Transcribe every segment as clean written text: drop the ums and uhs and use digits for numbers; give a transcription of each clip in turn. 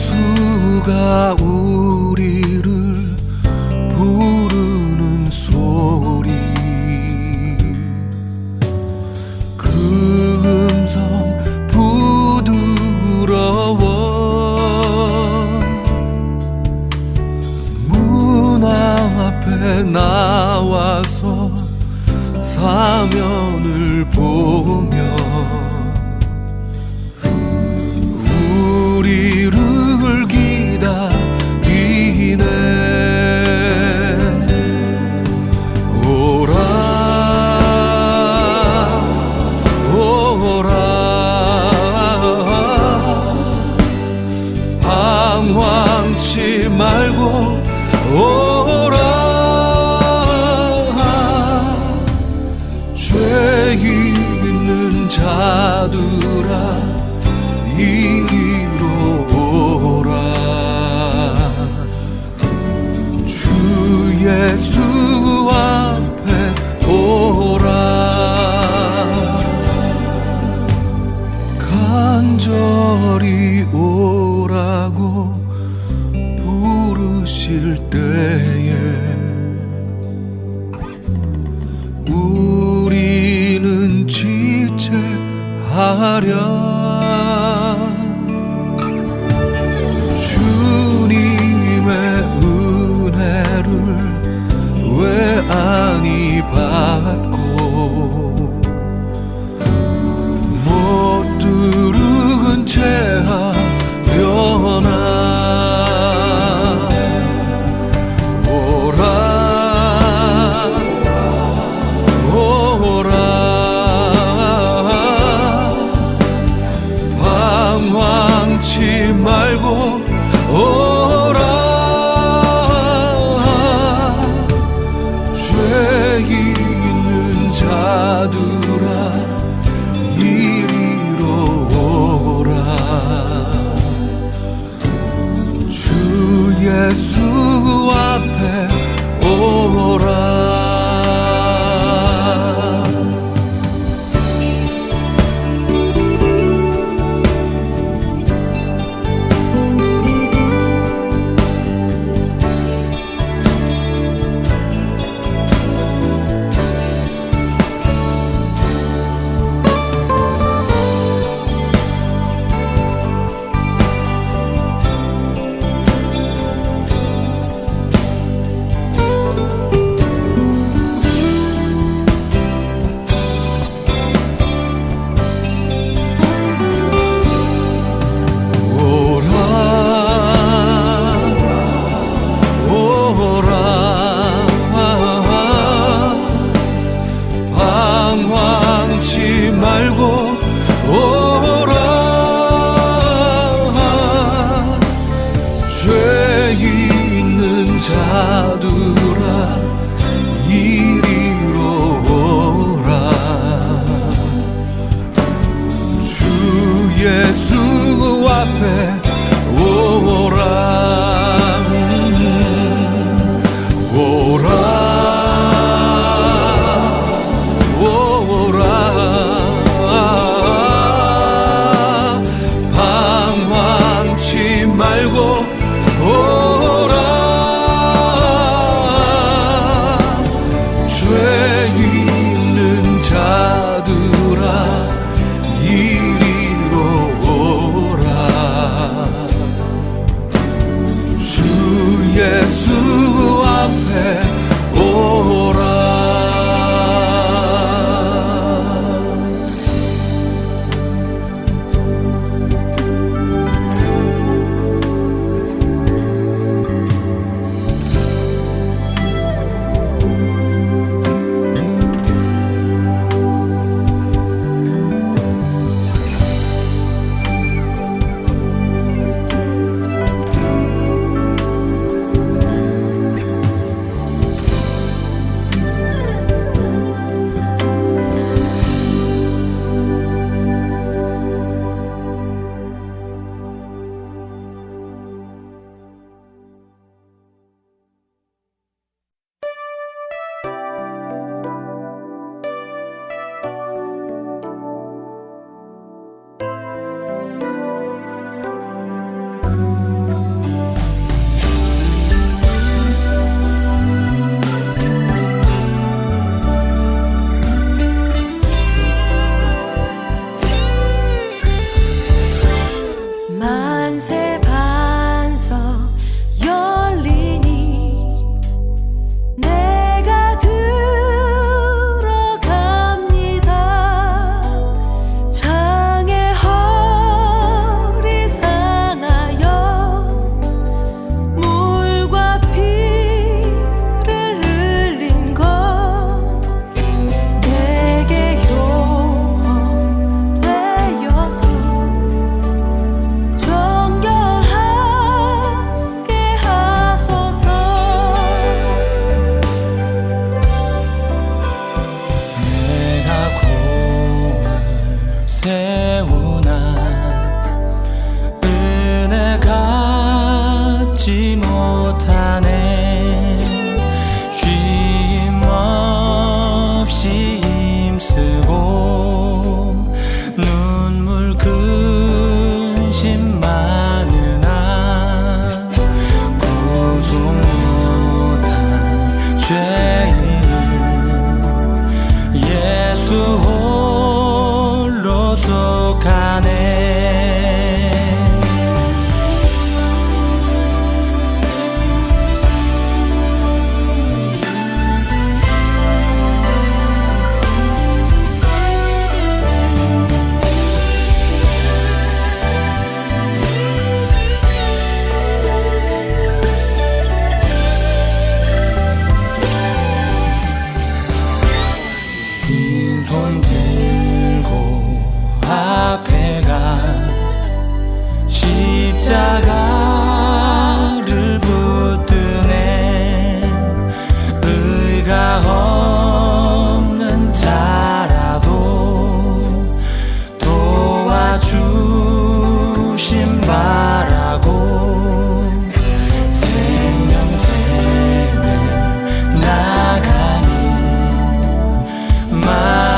예수가 우리를 부르는 소리, 그 음성 부드러워. 문화 앞에 나와서 사면을 보며 우리 우리를 기다리네. 오라 오라 방황치 말고 오라. 죄 있는 자들아 이리로 오라. 주 예수 앞에 오라. 간절히 오라고 부르실 때에 우리는 지체하랴. 주님의 은혜를 왜 아니 받고 못 들은 채 하려나. 오라 오라 방황치 말고 오라. 죄 있는 자들아 이리로 오라. 주 예수 앞에 오라.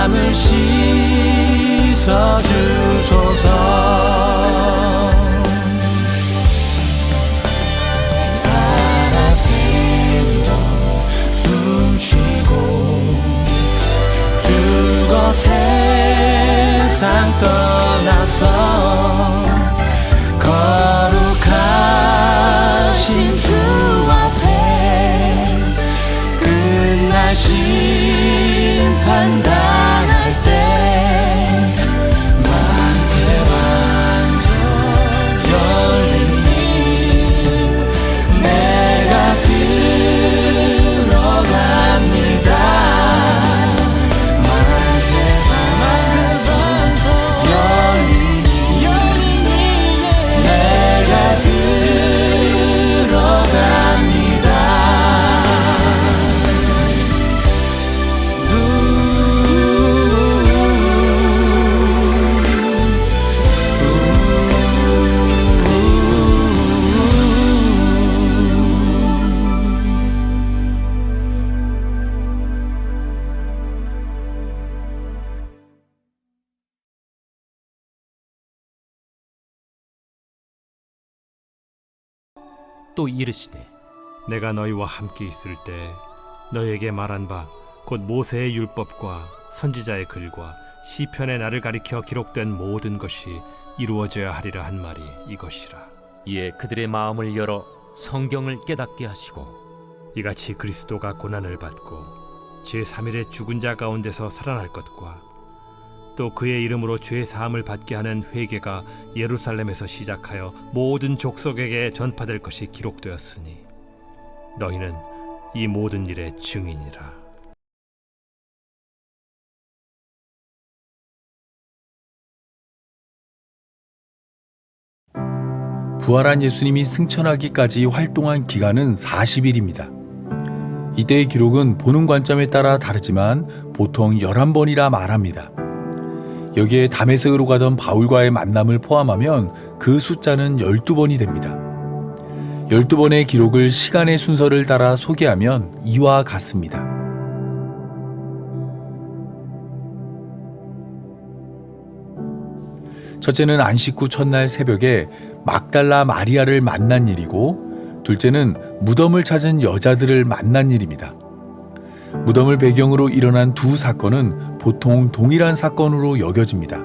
맘을 씻어주소서. 살아 생전 숨쉬고 죽어 세상 떠나서 거룩하신 주 앞에 끝날 심판 당할 때 만세 만석 열리니 내가 들어갑니다. 만세 만석 열리니 내가 들어갑니다. 또 이르시되 내가 너희와 함께 있을 때 너희에게 말한 바 곧 모세의 율법과 선지자의 글과 시편의 나를 가리켜 기록된 모든 것이 이루어져야 하리라 한 말이 이것이라. 이에 그들의 마음을 열어 성경을 깨닫게 하시고 이같이 그리스도가 고난을 받고 제3일에 죽은 자 가운데서 살아날 것과 또 그의 이름으로 죄 사함을 받게 하는 회개가 예루살렘에서 시작하여 모든 족속에게 전파될 것이 기록되었으니 너희는 이 모든 일의 증인이라. 부활한 예수님이 승천하기까지 활동한 기간은 40일입니다. 이때의 기록은 보는 관점에 따라 다르지만 보통 11번이라 말합니다. 여기에 다메섹으로 가던 바울과의 만남을 포함하면 그 숫자는 12번이 됩니다. 12번의 기록을 시간의 순서를 따라 소개하면 이와 같습니다. 첫째는 안식 후 첫날 새벽에 막달라 마리아를 만난 일이고, 둘째는 무덤을 찾은 여자들을 만난 일입니다. 무덤을 배경으로 일어난 두 사건은 보통 동일한 사건으로 여겨집니다.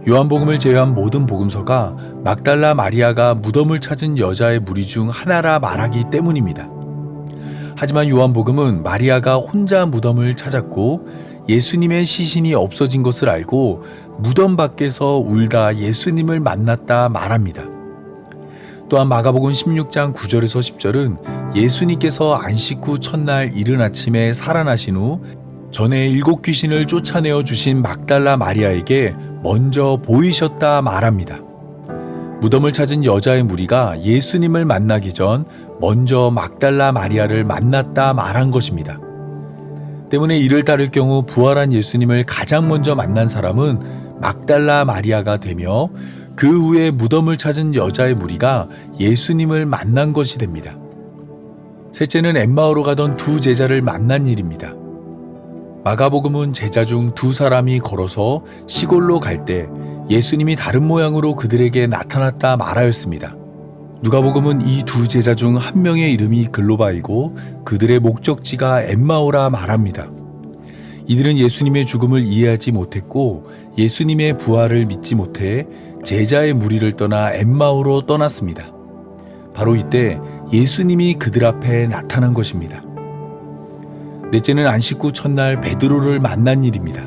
요한복음을 제외한 모든 복음서가 막달라 마리아가 무덤을 찾은 여자의 무리 중 하나라 말하기 때문입니다. 하지만 요한복음은 마리아가 혼자 무덤을 찾았고 예수님의 시신이 없어진 것을 알고 무덤 밖에서 울다 예수님을 만났다 말합니다. 또한 마가복음 16장 9절에서 10절은 예수님께서 안식 후 첫날 이른 아침에 살아나신 후 전에 7 귀신을 쫓아내어 주신 막달라 마리아에게 먼저 보이셨다 말합니다. 무덤을 찾은 여자의 무리가 예수님을 만나기 전 먼저 막달라 마리아를 만났다 말한 것입니다. 때문에 이를 따를 경우 부활한 예수님을 가장 먼저 만난 사람은 막달라 마리아가 되며 그 후에 무덤을 찾은 여자의 무리가 예수님을 만난 것이 됩니다. 셋째는 엠마오로 가던 두 제자를 만난 일입니다. 마가복음은 제자 중 두 사람이 걸어서 시골로 갈 때 예수님이 다른 모양으로 그들에게 나타났다 말하였습니다. 누가복음은 이 두 제자 중 한 명의 이름이 글로바이고 그들의 목적지가 엠마오라 말합니다. 이들은 예수님의 죽음을 이해하지 못했고 예수님의 부활을 믿지 못해 제자의 무리를 떠나 엠마오로 떠났습니다. 바로 이때 예수님이 그들 앞에 나타난 것입니다. 넷째는 안식 후 첫날 베드로를 만난 일입니다.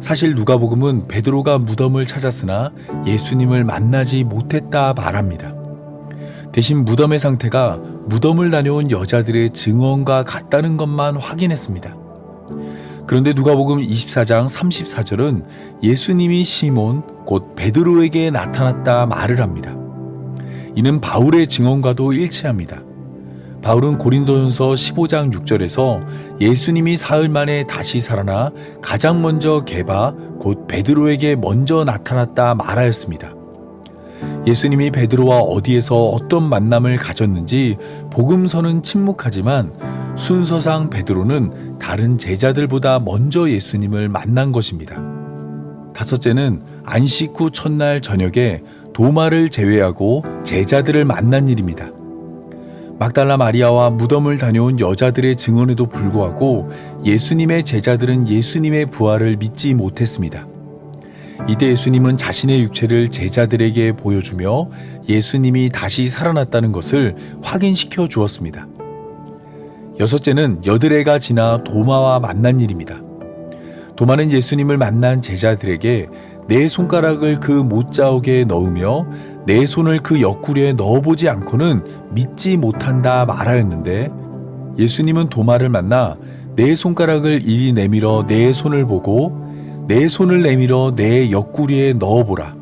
사실 누가복음은 베드로가 무덤을 찾았으나 예수님을 만나지 못했다 말합니다. 대신 무덤의 상태가 무덤을 다녀온 여자들의 증언과 같다는 것만 확인했습니다. 그런데 누가복음 24장 34절은 예수님이 시몬 곧 베드로에게 나타났다 말을 합니다. 이는 바울의 증언과도 일치합니다. 바울은 고린도전서 15장 6절에서 예수님이 사흘 만에 다시 살아나 가장 먼저 게바 곧 베드로에게 먼저 나타났다 말하였습니다. 예수님이 베드로와 어디에서 어떤 만남을 가졌는지 복음서는 침묵하지만 순서상 베드로는 다른 제자들보다 먼저 예수님을 만난 것입니다. 다섯째는 안식 후 첫날 저녁에 도마를 제외하고 제자들을 만난 일입니다. 막달라 마리아와 무덤을 다녀온 여자들의 증언에도 불구하고 예수님의 제자들은 예수님의 부활을 믿지 못했습니다. 이때 예수님은 자신의 육체를 제자들에게 보여주며 예수님이 다시 살아났다는 것을 확인시켜 주었습니다. 여섯째는 여드레가 지나 도마와 만난 일입니다. 도마는 예수님을 만난 제자들에게 내 손가락을 그 못자국에 넣으며 내 손을 그 옆구리에 넣어보지 않고는 믿지 못한다 말하였는데, 예수님은 도마를 만나 내 손가락을 이리 내밀어 내 손을 보고 내 손을 내밀어 내 옆구리에 넣어보라.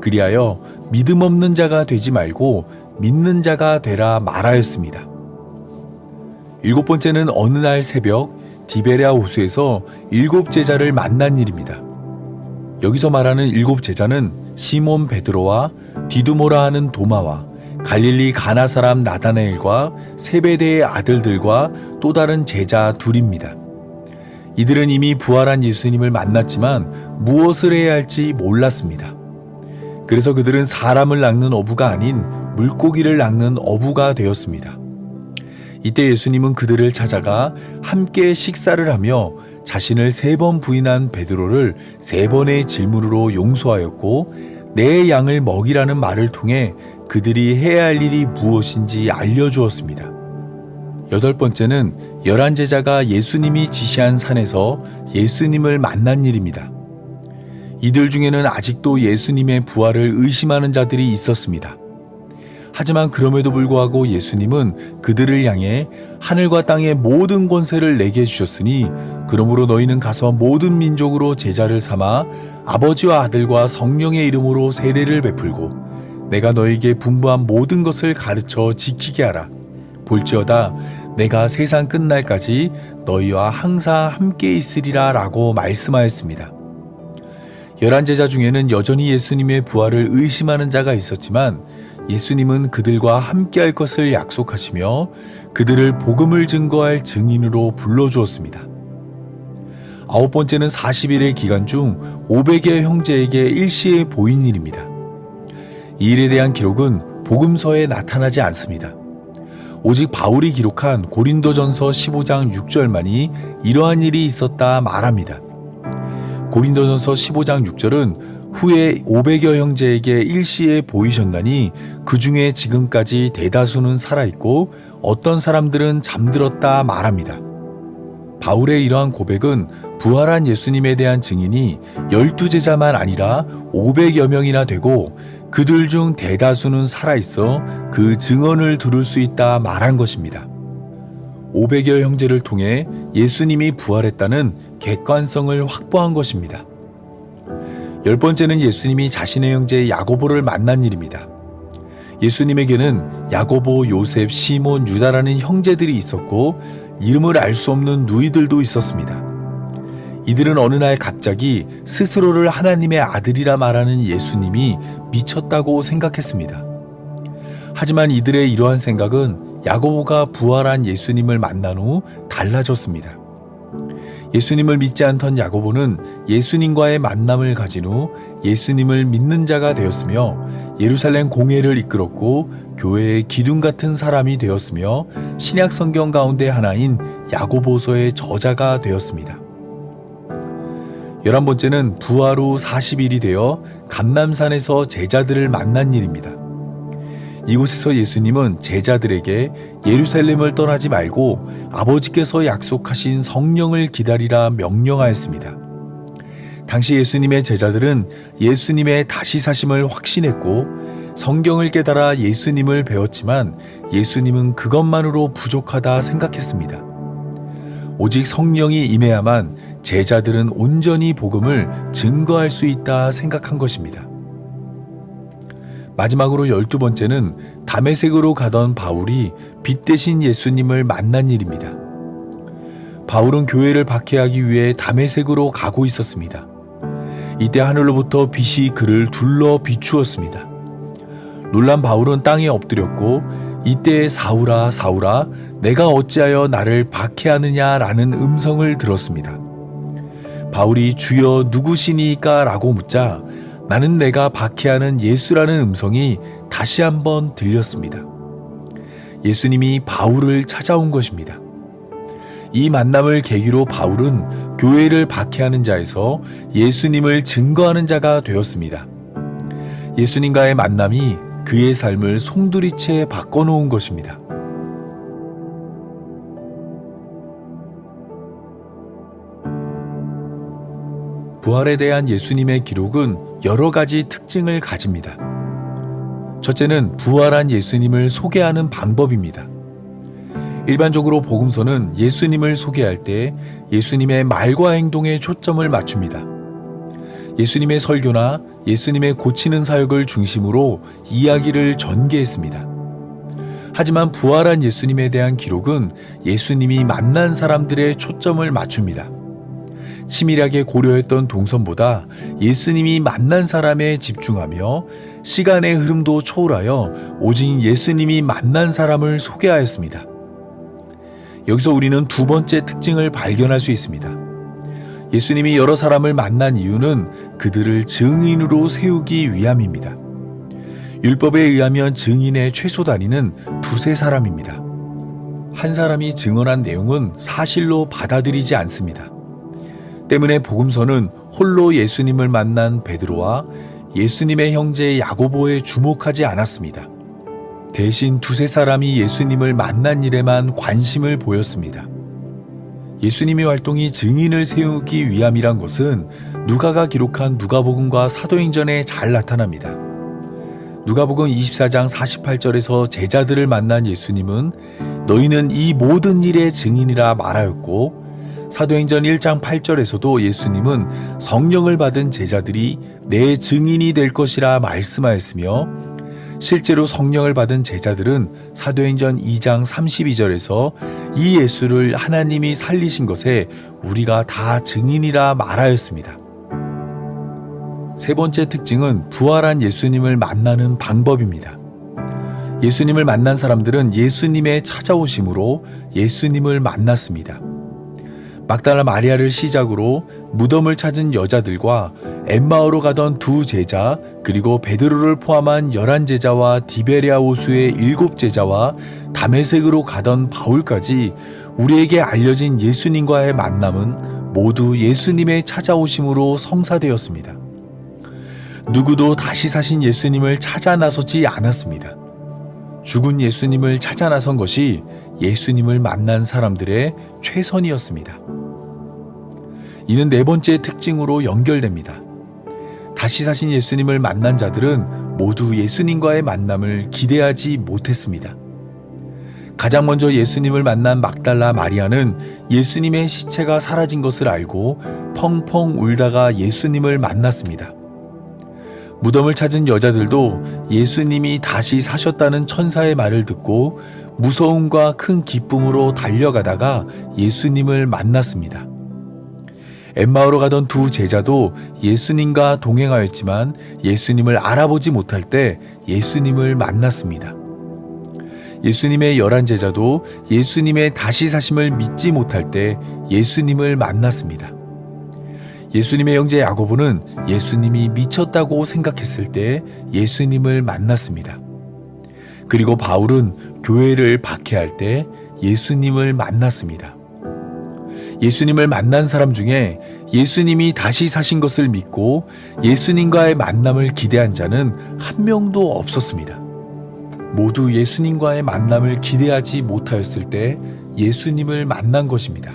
그리하여 믿음 없는 자가 되지 말고 믿는 자가 되라 말하였습니다. 일곱 번째는 어느 날 새벽 디베랴 호수에서 7 제자를 만난 일입니다. 여기서 말하는 7 제자는 시몬 베드로와 디두모라 하는 도마와 갈릴리 가나 사람 나다나엘과 세베대의 아들들과 또 다른 제자 둘입니다. 이들은 이미 부활한 예수님을 만났지만 무엇을 해야 할지 몰랐습니다. 그래서 그들은 사람을 낚는 어부가 아닌 물고기를 낚는 어부가 되었습니다. 이때 예수님은 그들을 찾아가 함께 식사를 하며 자신을 3번 부인한 베드로를 3번의 질문으로 용서하였고 내 양을 먹이라는 말을 통해 그들이 해야 할 일이 무엇인지 알려주었습니다. 8번째는 11 제자가 예수님이 지시한 산에서 예수님을 만난 일입니다. 이들 중에는 아직도 예수님의 부활을 의심하는 자들이 있었습니다. 하지만 그럼에도 불구하고 예수님은 그들을 향해 하늘과 땅의 모든 권세를 내게 주셨으니 그러므로 너희는 가서 모든 민족으로 제자를 삼아 아버지와 아들과 성령의 이름으로 세례를 베풀고 내가 너희에게 분부한 모든 것을 가르쳐 지키게 하라. 볼지어다 내가 세상 끝날까지 너희와 항상 함께 있으리라 라고 말씀하였습니다. 11 제자 중에는 여전히 예수님의 부활을 의심하는 자가 있었지만 예수님은 그들과 함께할 것을 약속하시며 그들을 복음을 증거할 증인으로 불러주었습니다. 9번째는 40일의 기간 중 500여 형제에게 일시에 보인 일입니다. 이 일에 대한 기록은 복음서에 나타나지 않습니다. 오직 바울이 기록한 고린도전서 15장 6절만이 이러한 일이 있었다 말합니다. 고린도전서 15장 6절은 후에 500여 형제에게 일시에 보이셨나니 그 중에 지금까지 대다수는 살아있고 어떤 사람들은 잠들었다 말합니다. 바울의 이러한 고백은 부활한 예수님에 대한 증인이 12제자만 아니라 500여 명이나 되고 그들 중 대다수는 살아있어 그 증언을 들을 수 있다 말한 것입니다. 500여 형제를 통해 예수님이 부활했다는 객관성을 확보한 것입니다. 10번째는 예수님이 자신의 형제 야고보를 만난 일입니다. 예수님에게는 야고보, 요셉, 시몬, 유다라는 형제들이 있었고 이름을 알 수 없는 누이들도 있었습니다. 이들은 어느 날 갑자기 스스로를 하나님의 아들이라 말하는 예수님이 미쳤다고 생각했습니다. 하지만 이들의 이러한 생각은 야고보가 부활한 예수님을 만난 후 달라졌습니다. 예수님을 믿지 않던 야고보는 예수님과의 만남을 가진 후 예수님을 믿는 자가 되었으며 예루살렘 공회를 이끌었고 교회의 기둥 같은 사람이 되었으며 신약 성경 가운데 하나인 야고보서의 저자가 되었습니다. 11번째는 부활 후 40일이 되어 감람산에서 제자들을 만난 일입니다. 이곳에서 예수님은 제자들에게 예루살렘을 떠나지 말고 아버지께서 약속하신 성령을 기다리라 명령하였습니다. 당시 예수님의 제자들은 예수님의 다시 사심을 확신했고 성경을 깨달아 예수님을 배웠지만 예수님은 그것만으로 부족하다 생각했습니다. 오직 성령이 임해야만 제자들은 온전히 복음을 증거할 수 있다 생각한 것입니다. 마지막으로 12번째는 다메섹으로 가던 바울이 빛 대신 예수님을 만난 일입니다. 바울은 교회를 박해하기 위해 다메섹으로 가고 있었습니다. 이때 하늘로부터 빛이 그를 둘러 비추었습니다. 놀란 바울은 땅에 엎드렸고 이때 사울아 사울아 내가 어찌하여 나를 박해하느냐라는 음성을 들었습니다. 바울이 주여 누구시니까 라고 묻자 나는 내가 박해하는 예수라는 음성이 다시 한번 들렸습니다. 예수님이 바울을 찾아온 것입니다. 이 만남을 계기로 바울은 교회를 박해하는 자에서 예수님을 증거하는 자가 되었습니다. 예수님과의 만남이 그의 삶을 송두리째 바꿔놓은 것입니다. 부활에 대한 예수님의 기록은 여러 가지 특징을 가집니다. 첫째는 부활한 예수님을 소개하는 방법입니다. 일반적으로 복음서는 예수님을 소개할 때 예수님의 말과 행동에 초점을 맞춥니다. 예수님의 설교나 예수님의 고치는 사역을 중심으로 이야기를 전개했습니다. 하지만 부활한 예수님에 대한 기록은 예수님이 만난 사람들의 초점을 맞춥니다. 치밀하게 고려했던 동선보다 예수님이 만난 사람에 집중하며 시간의 흐름도 초월하여 오직 예수님이 만난 사람을 소개하였습니다. 여기서 우리는 두 번째 특징을 발견할 수 있습니다. 예수님이 여러 사람을 만난 이유는 그들을 증인으로 세우기 위함입니다. 율법에 의하면 증인의 최소 단위는 2-3사람입니다. 한 사람이 증언한 내용은 사실로 받아들이지 않습니다. 때문에 복음서는 홀로 예수님을 만난 베드로와 예수님의 형제 야고보에 주목하지 않았습니다. 대신 2-3사람이 예수님을 만난 일에만 관심을 보였습니다. 예수님의 활동이 증인을 세우기 위함이란 것은 누가가 기록한 누가복음과 사도행전에 잘 나타납니다. 누가복음 24장 48절에서 제자들을 만난 예수님은 너희는 이 모든 일의 증인이라 말하였고, 사도행전 1장 8절에서도 예수님은 성령을 받은 제자들이 내 증인이 될 것이라 말씀하였으며, 실제로 성령을 받은 제자들은 사도행전 2장 32절에서 이 예수를 하나님이 살리신 것에 우리가 다 증인이라 말하였습니다. 세 번째 특징은 부활한 예수님을 만나는 방법입니다. 예수님을 만난 사람들은 예수님의 찾아오심으로 예수님을 만났습니다. 막달라 마리아를 시작으로 무덤을 찾은 여자들과 엠마오로 가던 2 제자, 그리고 베드로를 포함한 11제자와 디베랴 호수의 7제자와 다메섹으로 가던 바울까지 우리에게 알려진 예수님과의 만남은 모두 예수님의 찾아오심으로 성사되었습니다. 누구도 다시 사신 예수님을 찾아 나서지 않았습니다. 죽은 예수님을 찾아 나선 것이 예수님을 만난 사람들의 최선이었습니다. 이는 네 번째 특징으로 연결됩니다. 다시 사신 예수님을 만난 자들은 모두 예수님과의 만남을 기대하지 못했습니다. 가장 먼저 예수님을 만난 막달라 마리아는 예수님의 시체가 사라진 것을 알고 펑펑 울다가 예수님을 만났습니다. 무덤을 찾은 여자들도 예수님이 다시 사셨다는 천사의 말을 듣고 무서움과 큰 기쁨으로 달려가다가 예수님을 만났습니다. 엠마오로 가던 2 제자도 예수님과 동행하였지만 예수님을 알아보지 못할 때 예수님을 만났습니다. 예수님의 11제자도 예수님의 다시 사심을 믿지 못할 때 예수님을 만났습니다. 예수님의 형제 야고보는 예수님이 미쳤다고 생각했을 때 예수님을 만났습니다. 그리고 바울은 교회를 박해할 때 예수님을 만났습니다. 예수님을 만난 사람 중에 예수님이 다시 사신 것을 믿고 예수님과의 만남을 기대한 자는 한 명도 없었습니다. 모두 예수님과의 만남을 기대하지 못하였을 때 예수님을 만난 것입니다.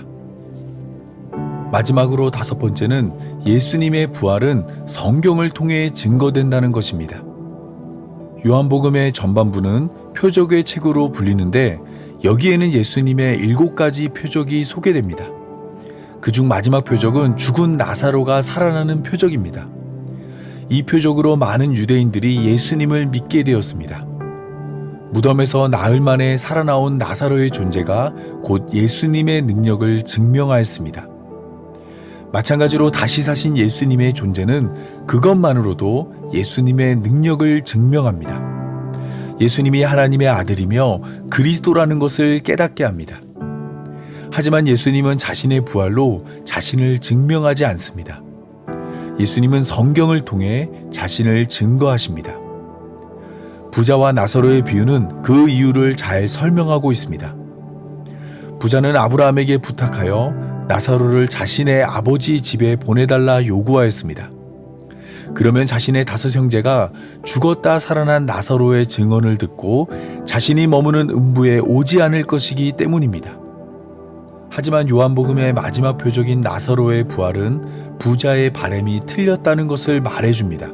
마지막으로 5번째는 예수님의 부활은 성경을 통해 증거된다는 것입니다. 요한복음의 전반부는 표적의 책으로 불리는데 여기에는 예수님의 7가지 표적이 소개됩니다. 그중 마지막 표적은 죽은 나사로가 살아나는 표적입니다. 이 표적으로 많은 유대인들이 예수님을 믿게 되었습니다. 무덤에서 나흘 만에 살아나온 나사로의 존재가 곧 예수님의 능력을 증명하였습니다. 마찬가지로 다시 사신 예수님의 존재는 그것만으로도 예수님의 능력을 증명합니다. 예수님이 하나님의 아들이며 그리스도라는 것을 깨닫게 합니다. 하지만 예수님은 자신의 부활로 자신을 증명하지 않습니다. 예수님은 성경을 통해 자신을 증거하십니다. 부자와 나사로의 비유는 그 이유를 잘 설명하고 있습니다. 부자는 아브라함에게 부탁하여 나사로를 자신의 아버지 집에 보내달라 요구하였습니다. 그러면 자신의 5 형제가 죽었다 살아난 나사로의 증언을 듣고 자신이 머무는 음부에 오지 않을 것이기 때문입니다. 하지만 요한복음의 마지막 표적인 나사로의 부활은 부자의 바람이 틀렸다는 것을 말해줍니다.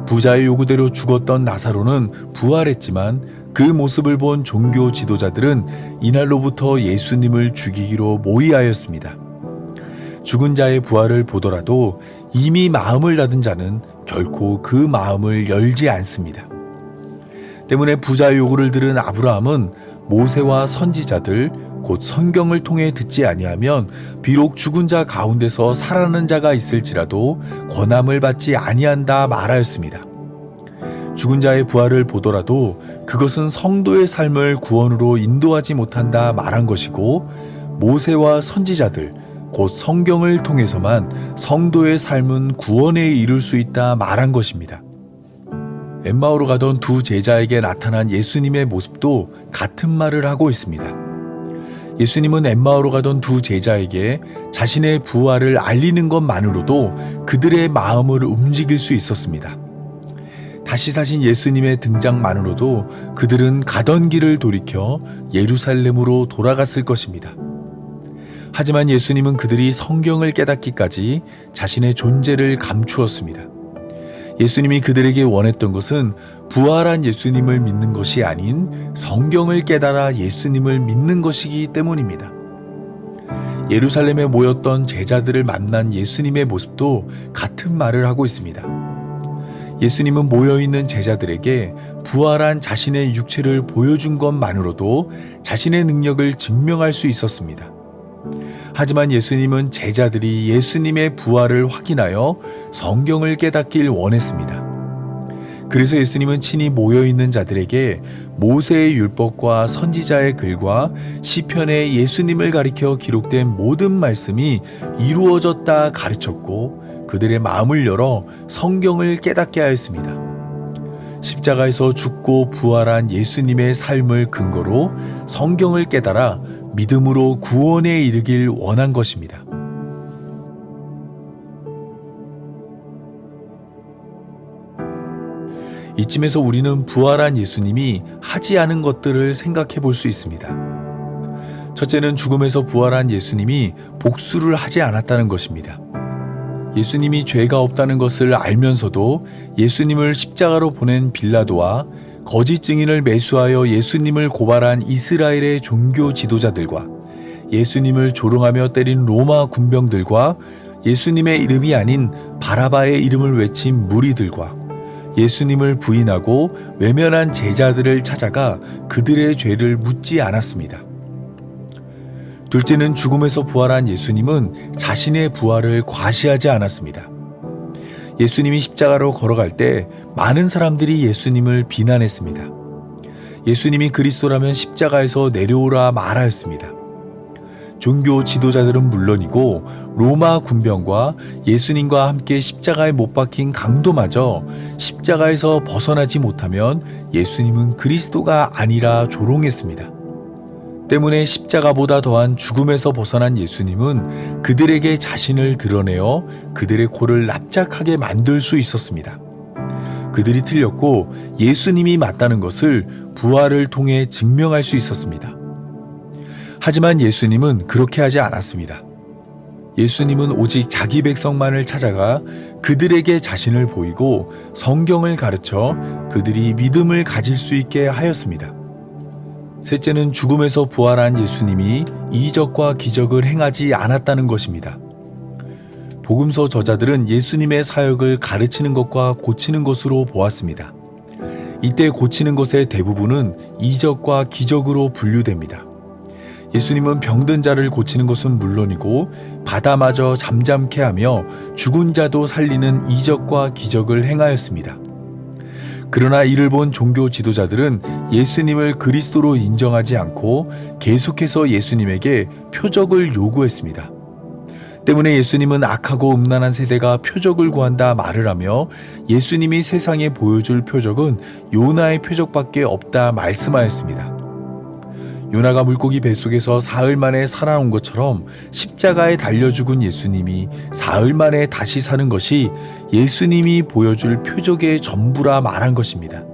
부자의 요구대로 죽었던 나사로는 부활했지만 그 모습을 본 종교 지도자들은 이날로부터 예수님을 죽이기로 모의하였습니다. 죽은 자의 부활을 보더라도 이미 마음을 닫은 자는 결코 그 마음을 열지 않습니다. 때문에 부자의 요구를 들은 아브라함은 모세와 선지자들 곧 성경을 통해 듣지 아니하면 비록 죽은 자 가운데서 살아나는 자가 있을지라도 권함을 받지 아니한다 말하였습니다. 죽은 자의 부활을 보더라도 그것은 성도의 삶을 구원으로 인도하지 못한다 말한 것이고, 모세와 선지자들 곧 성경을 통해서만 성도의 삶은 구원에 이를 수 있다 말한 것입니다. 엠마오로 가던 2 제자에게 나타난 예수님의 모습도 같은 말을 하고 있습니다. 예수님은 엠마오로 가던 2 제자에게 자신의 부활을 알리는 것만으로도 그들의 마음을 움직일 수 있었습니다. 다시 사신 예수님의 등장만으로도 그들은 가던 길을 돌이켜 예루살렘으로 돌아갔을 것입니다. 하지만 예수님은 그들이 성경을 깨닫기까지 자신의 존재를 감추었습니다. 예수님이 그들에게 원했던 것은 부활한 예수님을 믿는 것이 아닌 성경을 깨달아 예수님을 믿는 것이기 때문입니다. 예루살렘에 모였던 제자들을 만난 예수님의 모습도 같은 말을 하고 있습니다. 예수님은 모여있는 제자들에게 부활한 자신의 육체를 보여준 것만으로도 자신의 능력을 증명할 수 있었습니다. 하지만 예수님은 제자들이 예수님의 부활을 확인하여 성경을 깨닫길 원했습니다. 그래서 예수님은 친히 모여있는 자들에게 모세의 율법과 선지자의 글과 시편에 예수님을 가리켜 기록된 모든 말씀이 이루어졌다 가르쳤고, 그들의 마음을 열어 성경을 깨닫게 하였습니다. 십자가에서 죽고 부활한 예수님의 삶을 근거로 성경을 깨달아 믿음으로 구원에 이르길 원한 것입니다. 이쯤에서 우리는 부활한 예수님이 하지 않은 것들을 생각해 볼 수 있습니다. 첫째는 죽음에서 부활한 예수님이 복수를 하지 않았다는 것입니다. 예수님이 죄가 없다는 것을 알면서도 예수님을 십자가로 보낸 빌라도와 거짓 증인을 매수하여 예수님을 고발한 이스라엘의 종교 지도자들과 예수님을 조롱하며 때린 로마 군병들과 예수님의 이름이 아닌 바라바의 이름을 외친 무리들과 예수님을 부인하고 외면한 제자들을 찾아가 그들의 죄를 묻지 않았습니다. 둘째는 죽음에서 부활한 예수님은 자신의 부활을 과시하지 않았습니다. 예수님이 십자가로 걸어갈 때 많은 사람들이 예수님을 비난했습니다. 예수님이 그리스도라면 십자가에서 내려오라 말하였습니다. 종교 지도자들은 물론이고 로마 군병과 예수님과 함께 십자가에 못 박힌 강도마저 십자가에서 벗어나지 못하면 예수님은 그리스도가 아니라 조롱했습니다. 때문에 십자가보다 더한 죽음에서 벗어난 예수님은 그들에게 자신을 드러내어 그들의 코를 납작하게 만들 수 있었습니다. 그들이 틀렸고 예수님이 맞다는 것을 부활을 통해 증명할 수 있었습니다. 하지만 예수님은 그렇게 하지 않았습니다. 예수님은 오직 자기 백성만을 찾아가 그들에게 자신을 보이고 성경을 가르쳐 그들이 믿음을 가질 수 있게 하였습니다. 셋째는 죽음에서 부활한 예수님이 이적과 기적을 행하지 않았다는 것입니다. 복음서 저자들은 예수님의 사역을 가르치는 것과 고치는 것으로 보았습니다. 이때 고치는 것의 대부분은 이적과 기적으로 분류됩니다. 예수님은 병든 자를 고치는 것은 물론이고 바다마저 잠잠케 하며 죽은 자도 살리는 이적과 기적을 행하였습니다. 그러나 이를 본 종교 지도자들은 예수님을 그리스도로 인정하지 않고 계속해서 예수님에게 표적을 요구했습니다. 때문에 예수님은 악하고 음란한 세대가 표적을 구한다 말을 하며 예수님이 세상에 보여줄 표적은 요나의 표적밖에 없다 말씀하였습니다. 요나가 물고기 뱃속에서 사흘 만에 살아온 것처럼 십자가에 달려 죽은 예수님이 사흘 만에 다시 사는 것이 예수님이 보여줄 표적의 전부라 말한 것입니다.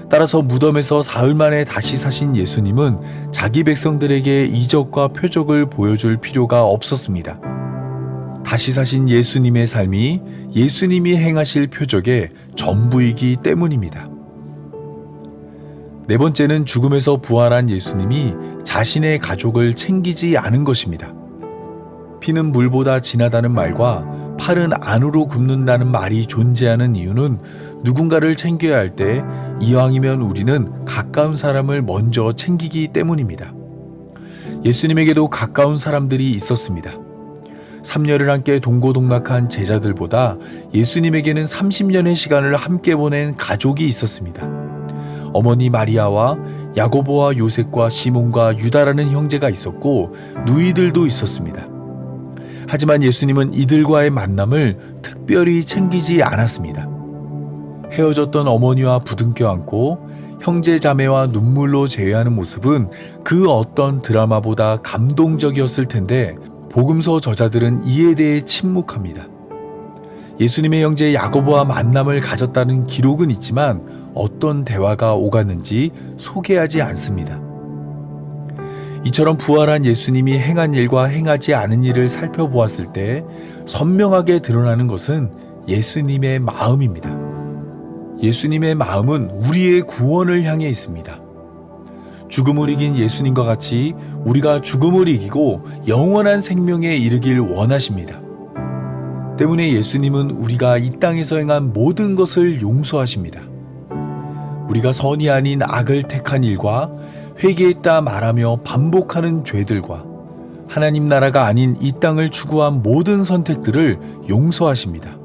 따라서 무덤에서 사흘 만에 다시 사신 예수님은 자기 백성들에게 이적과 표적을 보여줄 필요가 없었습니다. 다시 사신 예수님의 삶이 예수님이 행하실 표적의 전부이기 때문입니다. 네 번째는 죽음에서 부활한 예수님이 자신의 가족을 챙기지 않은 것입니다. 피는 물보다 진하다는 말과 팔은 안으로 굽는다는 말이 존재하는 이유는 누군가를 챙겨야 할 때 이왕이면 우리는 가까운 사람을 먼저 챙기기 때문입니다. 예수님에게도 가까운 사람들이 있었습니다. 3년을 함께 동고동락한 제자들보다 예수님에게는 30년의 시간을 함께 보낸 가족이 있었습니다. 어머니 마리아와 야고보와 요셉과 시몬과 유다라는 형제가 있었고 누이들도 있었습니다. 하지만 예수님은 이들과의 만남을 특별히 챙기지 않았습니다. 헤어졌던 어머니와 부둥켜 안고 형제 자매와 눈물로 제외하는 모습은 그 어떤 드라마보다 감동적이었을 텐데 복음서 저자들은 이에 대해 침묵합니다. 예수님의 형제 야고보와 만남을 가졌다는 기록은 있지만 어떤 대화가 오갔는지 소개하지 않습니다. 이처럼 부활한 예수님이 행한 일과 행하지 않은 일을 살펴보았을 때 선명하게 드러나는 것은 예수님의 마음입니다. 예수님의 마음은 우리의 구원을 향해 있습니다. 죽음을 이긴 예수님과 같이 우리가 죽음을 이기고 영원한 생명에 이르길 원하십니다. 때문에 예수님은 우리가 이 땅에서 행한 모든 것을 용서하십니다. 우리가 선이 아닌 악을 택한 일과 회개했다 말하며 반복하는 죄들과 하나님 나라가 아닌 이 땅을 추구한 모든 선택들을 용서하십니다.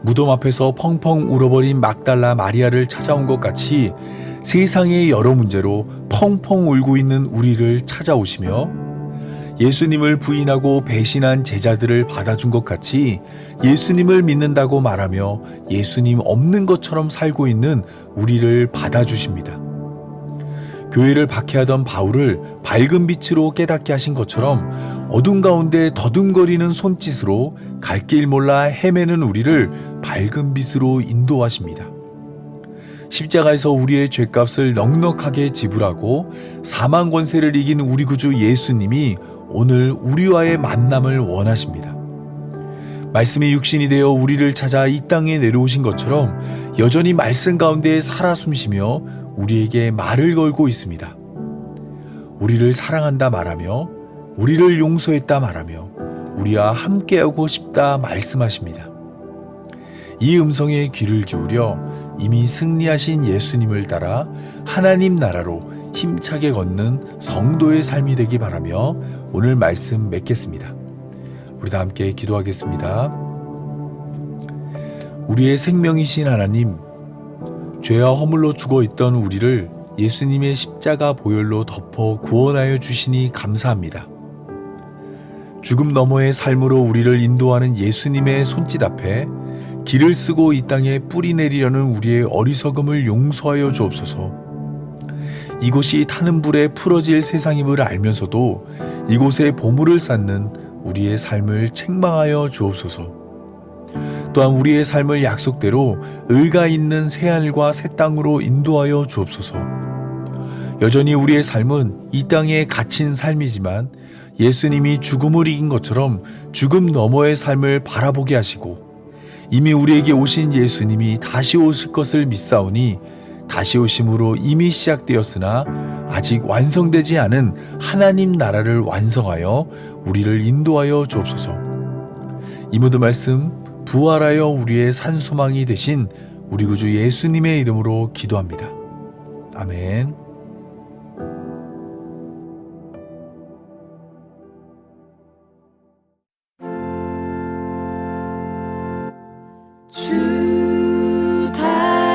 무덤 앞에서 펑펑 울어버린 막달라 마리아를 찾아온 것 같이 세상의 여러 문제로 펑펑 울고 있는 우리를 찾아오시며 예수님을 부인하고 배신한 제자들을 받아준 것 같이 예수님을 믿는다고 말하며 예수님 없는 것처럼 살고 있는 우리를 받아주십니다. 교회를 박해하던 바울을 밝은 빛으로 깨닫게 하신 것처럼 어둠 가운데 더듬거리는 손짓으로 갈 길 몰라 헤매는 우리를 밝은 빛으로 인도하십니다. 십자가에서 우리의 죄값을 넉넉하게 지불하고 사망 권세를 이긴 우리 구주 예수님이 오늘 우리와의 만남을 원하십니다. 말씀이 육신이 되어 우리를 찾아 이 땅에 내려오신 것처럼 여전히 말씀 가운데 살아 숨쉬며 우리에게 말을 걸고 있습니다. 우리를 사랑한다 말하며 우리를 용서했다 말하며 우리와 함께하고 싶다 말씀하십니다. 이 음성에 귀를 기울여 이미 승리하신 예수님을 따라 하나님 나라로 힘차게 걷는 성도의 삶이 되기 바라며 오늘 말씀 맺겠습니다. 우리 다 함께 기도하겠습니다. 우리의 생명이신 하나님, 죄와 허물로 죽어있던 우리를 예수님의 십자가 보혈로 덮어 구원하여 주시니 감사합니다. 죽음 너머의 삶으로 우리를 인도하는 예수님의 손짓 앞에 길을 쓰고 이 땅에 뿌리 내리려는 우리의 어리석음을 용서하여 주옵소서. 이곳이 타는 불에 풀어질 세상임을 알면서도 이곳에 보물을 쌓는 우리의 삶을 책망하여 주옵소서. 또한 우리의 삶을 약속대로 의가 있는 새하늘과 새 땅으로 인도하여 주옵소서. 여전히 우리의 삶은 이 땅에 갇힌 삶이지만 예수님이 죽음을 이긴 것처럼 죽음 너머의 삶을 바라보게 하시고 이미 우리에게 오신 예수님이 다시 오실 것을 믿사오니 다시 오심으로 이미 시작되었으나 아직 완성되지 않은 하나님 나라를 완성하여 우리를 인도하여 주옵소서. 이 모든 말씀 부활하여 우리의 산소망이 되신 우리 구주 예수님의 이름으로 기도합니다. 아멘. 주 닮아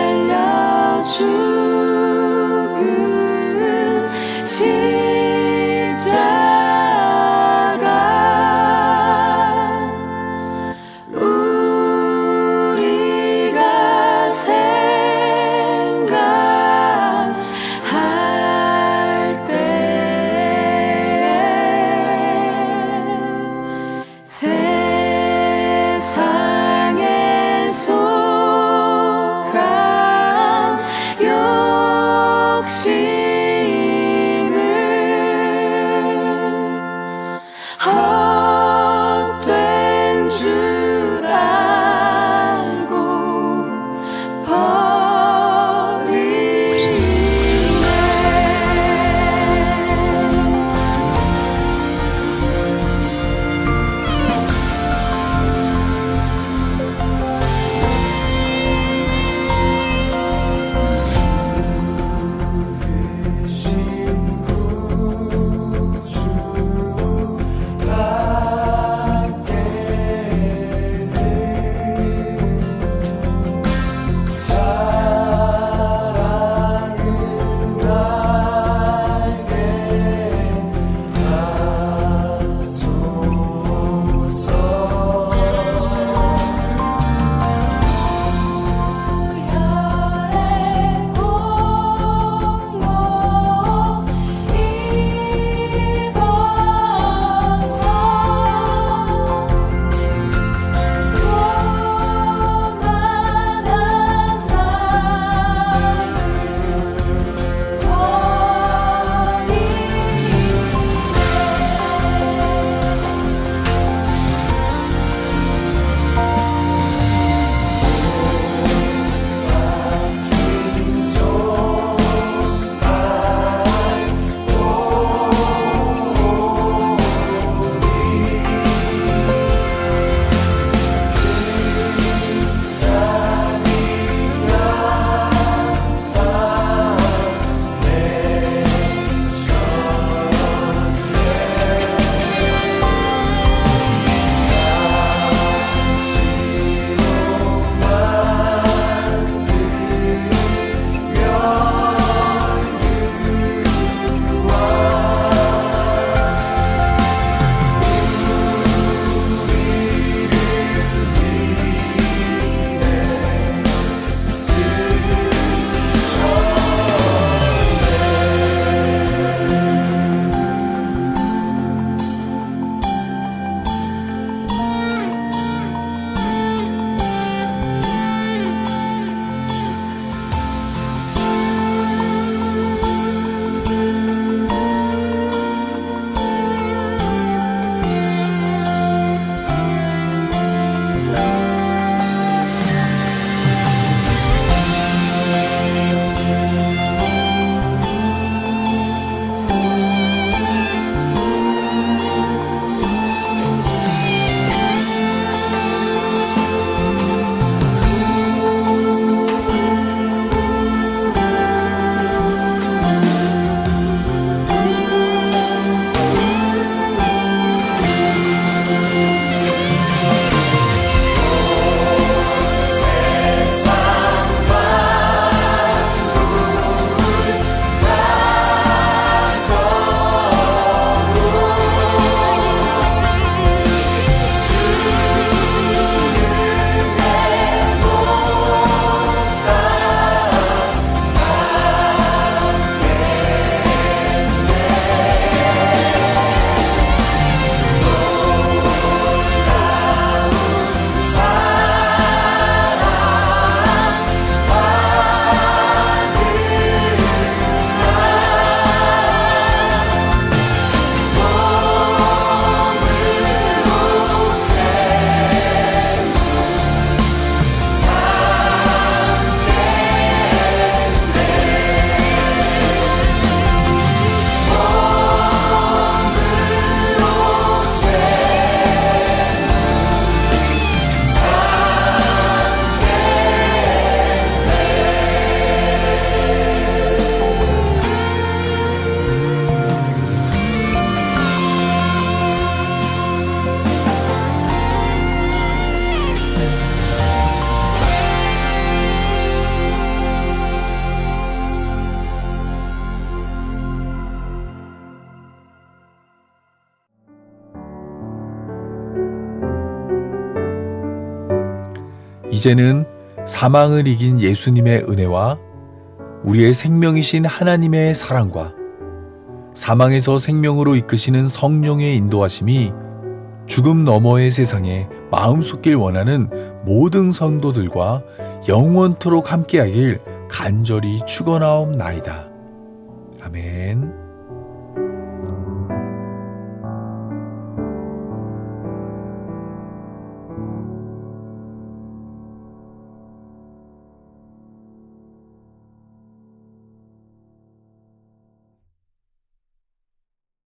이제는 사망을 이긴 예수님의 은혜와 우리의 생명이신 하나님의 사랑과 사망에서 생명으로 이끄시는 성령의 인도하심이 죽음 너머의 세상에 마음 쏟길 원하는 모든 성도들과 영원토록 함께하길 간절히 축원하옵나이다. 아멘.